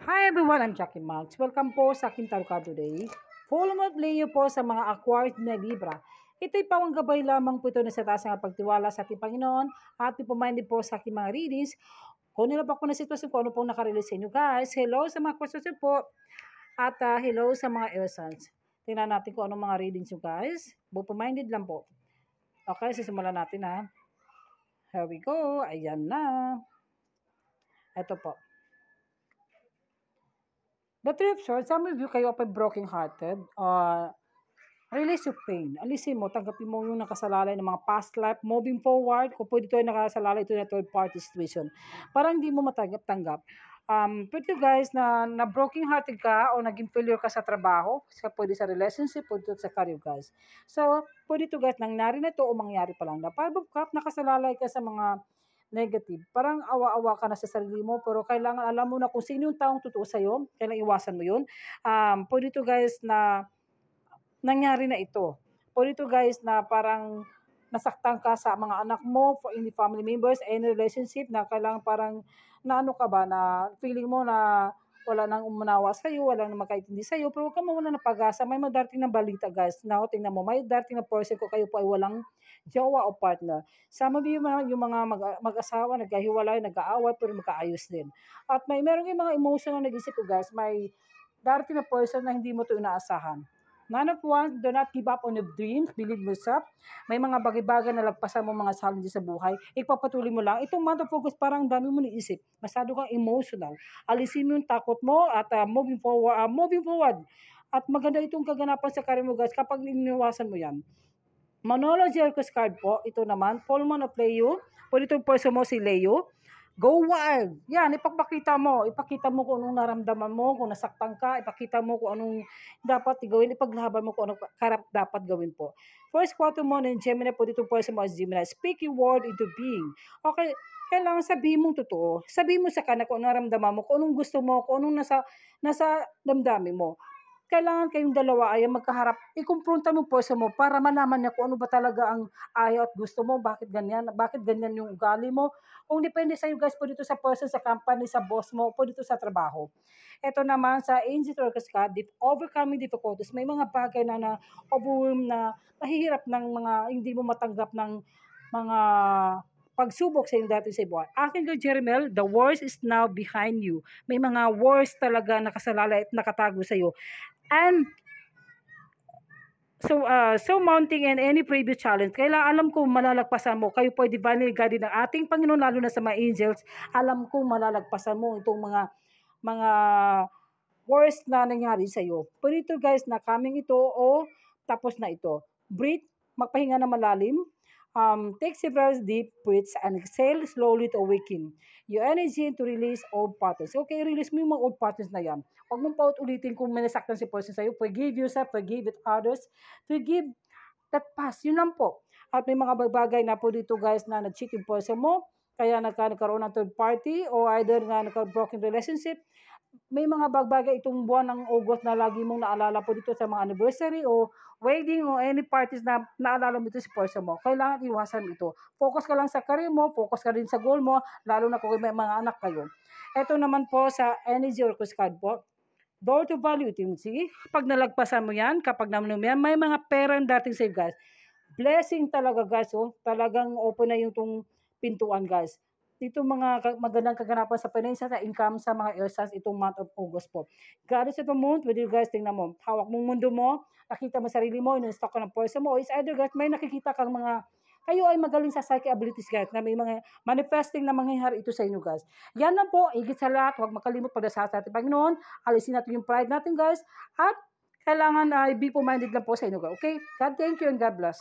Hi everyone, I'm Jackie Max. Welcome po sa aking Tarot Today. Full month Leo po sa mga acquired na Libra. Ito'y pawanggabay lamang po ito na sa taas ng pagtiwala sa ating Panginoon at ipuminded po sa aking mga readings. Kung nila pa po na sitwasyon kung ano pong nakarelease sa inyo guys. Hello sa mga questions po at hello sa mga air signs. Tingnan natin kung anong mga readings nyo guys. Open-minded lang po. Okay, sisimulan natin ha. Here we go. Ayan na. Ito po. The Three of Swords, some of you kayo pa broken-hearted. Release your pain. Alisin mo, tanggapin mo yung nakasalalay ng mga past life. Moving forward, kung pwede ito ay nakasalalay ito na third-party situation. Parang hindi mo matanggap-tanggap. Pwede guys na broken-hearted ka o naging failure ka sa trabaho, pwede sa relationship, pwede sa career guys. So, pwede ito guys, nangyari na ito o mangyari pa lang. Nakasalalay ka sa mga negative. Parang awa-awa ka na sa sarili mo, pero kailangan alam mo na kung sino yung taong totoo sa'yo, kailangan iwasan mo yun. Pwede ito guys na nangyari na ito. Pwede ito guys na parang nasaktan ka sa mga anak mo, any family members, any relationship na kailangan parang na ano ka ba, na feeling mo na wala nang umunawa sa'yo, wala nang makaintindi sa'yo, pero huwag ka mawala ng pag-asa. May madarating na balita guys. Now, tingnan mo, may darating na person ko kayo po ay walang jowa o partner. Some of you, yung mga mag-asawa, nagkahiwalay, nag-aaway, pero magkaayos din. At meron yung mga emotional nag-isip ko guys, may darating na person na hindi mo ito inaasahan. None of one, do not give up on your dreams, believe yourself. May mga bagay-bagay na lagpasan mo mga challenges sa buhay, ipapatuloy mo lang. Itong month of August, parang dami mo niisip. Masyado kang emotional. Alisin mo yung takot mo at moving forward. At maganda itong kaganapan sa career mo guys kapag iniwasan mo yan. Manolo Jericho's card po, ito naman, Full Moon of Leo. Pwede itong person mo si Leo. Go wild! Yan, ipakita mo. Ipakita mo kung anong naramdaman mo, kung nasaktan ka, ipakita mo kung anong dapat gawin, ipaglaban mo kung anong dapat gawin po. First quarter mo ng Gemini, pwede itong person mo as Gemini. Speak your word into being. Okay, kailangan sabihin mong totoo. Sabihin mo sa kanya kung anong naramdaman mo, kung anong gusto mo, kung anong nasa damdamin mo. Kailangan kayong dalawa ay magkaharap, ikumpronta mo po sa mo para malaman niya kung ano ba talaga ang ayaw at gusto mo, bakit ganyan yung ugali mo. Kung depende sa iyo guys, pwede ito sa person, sa company, sa boss mo, pwede ito sa trabaho. Ito naman sa Angel Orcus card, overcoming difficulties, may mga bagay na overwhelm na mahihirap ng mga hindi mo matanggap ng mga pagsubok sa iyong dati sa buhay. Akin ko, Jeremel, the worst is now behind you. May mga worst talaga nakasalalay at nakatago sa iyo. And so mounting in any previous challenge, kailangan alam ko malalagpasan mo. Kayo po ay divinely guided ng ating Panginoon, lalo na sa mga angels. Alam ko malalagpasan mo itong mga worst na nangyari sa iyo. Pero ito guys, na coming ito o tapos na ito. Breathe, magpahinga na malalim. Take several deep breaths and exhale slowly to awaken your energy to release old patterns. Okay, release mo yung mga old patterns na yan. Huwag mong paulit-ulitin kung may nasaktan si person sa'yo. Forgive yourself, forgive with others, forgive that past. Yun lang po. At may mga bagay na po dito guys na nag-cheat yung person mo, kaya nagkaroon ng third party o either nga nagka-broken relationship. May mga bagay itong buwan ng August na lagi mong naalala po dito sa mga anniversary o wedding o any parties na naalala mo ito si person mo. Kailangan iwasan mo ito. Focus ka lang sa career mo, focus ka rin sa goal mo, lalo na kung may mga anak kayo. Ito naman po sa Energy Orcus card po. Door to value, intimacy. Pag nalagpasan mo yan, kapag naman yan, may mga pera dating sa'yo guys. Blessing talaga guys. Oh. Talagang open na yung pintuan guys. Dito mga magandang kaganapan sa finance, sa income, sa mga air signs itong month of August po. Goddess of the Moon, with you guys, tingnan mo. Hawak mong mundo mo, nakita mo sarili mo, in-stock ka ng person mo, is either guys, may nakikita kang mga, kayo ay magaling sa psychic abilities guys, na may mga manifesting na mangyayari ito sa inyo guys. Yan lang po, higit sa lahat, huwag makalimot pagdasal sa ating Panginoon, alisin natin yung pride natin guys, at kailangan ay be minded lang po sa inyo guys. Okay? God thank you and God bless.